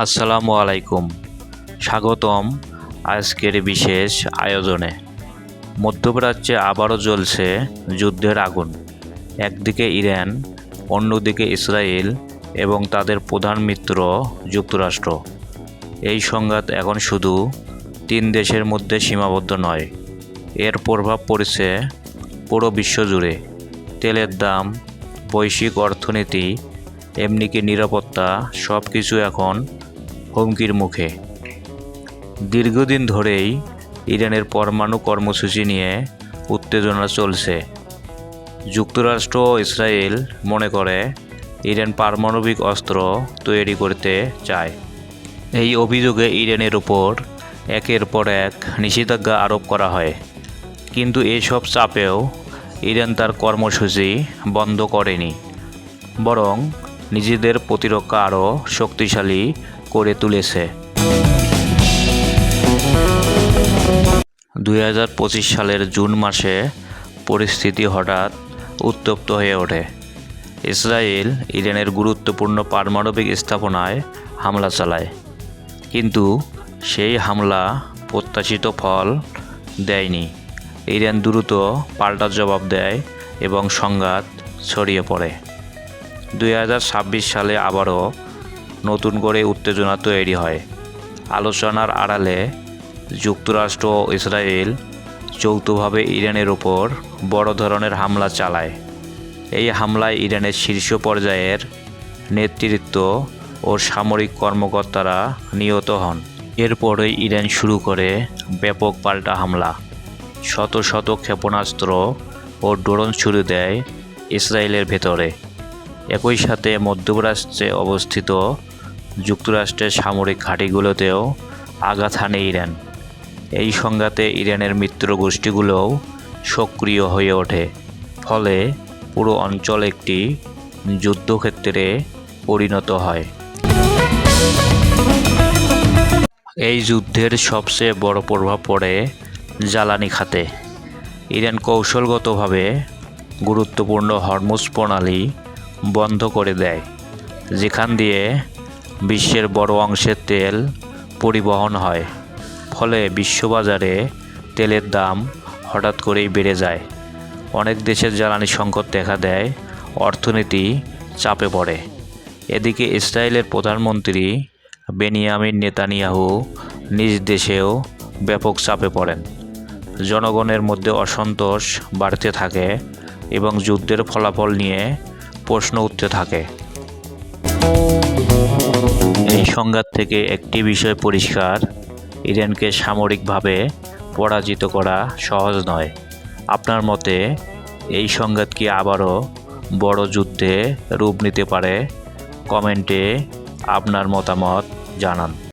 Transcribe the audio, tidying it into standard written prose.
আসসালামু আলাইকুম। স্বাগতম আজকের বিশেষ আয়োজনে। মধ্যপ্রাচ্যে আবারও জ্বলছে যুদ্ধের আগুন। একদিকে ইরান, অন্যদিকে ইসরায়েল এবং তাদের প্রধান মিত্র যুক্তরাষ্ট্র। এই সংঘাত এখন শুধু তিন দেশের মধ্যে সীমাবদ্ধ নয়, এর প্রভাব পড়েছে পুরো বিশ্বজুড়ে। তেলের দাম, বৈশ্বিক অর্থনীতি, এমনকি নিরাপত্তা সব কিছু এখন হুমকির মুখে। দীর্ঘদিন ধরেই ইরানের পরমাণু কর্মসূচি নিয়ে উত্তেজনা চলছে। যুক্তরাষ্ট্র ও ইসরায়েল মনে করে ইরান পারমাণবিক অস্ত্র তৈরি করতে চায়। এই অভিযোগে ইরানের উপর একের পর এক নিষেধাজ্ঞা আরোপ করা হয়। কিন্তু এসব চাপেও ইরান তার কর্মসূচি বন্ধ করেনি, বরং নিজেদের প্রতিরক্ষা আরও শক্তিশালী করে তুলেছে। 2025 সালের জুন মাসে পরিস্থিতি হঠাৎ উত্তপ্ত হয়ে ওঠে। ইসরায়েল ইরানের গুরুত্বপূর্ণ পারমাণবিক স্থাপনায় হামলা চালায়, কিন্তু সেই হামলা প্রত্যাশিত ফল দেয়নি। ইরান দ্রুত পাল্টা জবাব দেয় এবং সংঘাত ছড়িয়ে পড়ে। 2026 সালে আবারও নতুন করে উত্তেজনা তৈরি হয়। আলোচনার আড়ালে যুক্তরাষ্ট্র ও ইসরায়েল যৌথভাবে ইরানের ওপর বড় ধরনের হামলা চালায়। এই হামলায় ইরানের শীর্ষ পর্যায়ের নেতৃত্ব ও সামরিক কর্মকর্তারা নিহত হন। এরপরই ইরান শুরু করে ব্যাপক পাল্টা হামলা। শত শত ক্ষেপণাস্ত্র ও ড্রোন ছুড়ে দেয় ইসরায়েলের ভেতরে। একই সাথে মধ্যপ্রাচ্যে অবস্থিত যুক্তরাষ্ট্রের সামরিক ঘাঁটিগুলোতেও আঘাত হানে ইরান। এই সংঘাতে ইরানের মিত্র গোষ্ঠীগুলোও সক্রিয় হয়ে ওঠে, ফলে পুরো অঞ্চল একটি যুদ্ধক্ষেত্রে পরিণত হয়। এই যুদ্ধের সবচেয়ে বড় প্রভাব পড়ে জ্বালানি খাতে। ইরান কৌশলগতভাবে গুরুত্বপূর্ণ হরমুজ প্রণালী বন্ধ করে দেয়, যেখান দিয়ে বিশ্বের বড় অংশের তেল পরিবহন হয়। ফলে বিশ্ববাজারে তেলের দাম হঠাৎ করেই বেড়ে যায়। অনেক দেশের জ্বালানি সংকট দেখা দেয়, অর্থনীতি চাপে পড়ে। এদিকে ইসরায়েলের প্রধানমন্ত্রী বেনিয়ামিন নেতানিয়াহু নিজ দেশেও ব্যাপক চাপে পড়েন। জনগণের মধ্যে অসন্তোষ বাড়তে থাকে এবং যুদ্ধের ফলাফল নিয়ে প্রশ্ন উঠতে থাকে। এই সংঘাত থেকে একটি বিষয় পরিষ্কার: ইরানকে সামরিকভাবে পরাজিত করা সহজ নয়। আপনার মতে এই সংঘাত কি আবারও বড় যুদ্ধে রূপ নিতে পারে? কমেন্টে আপনার মতামত জানান।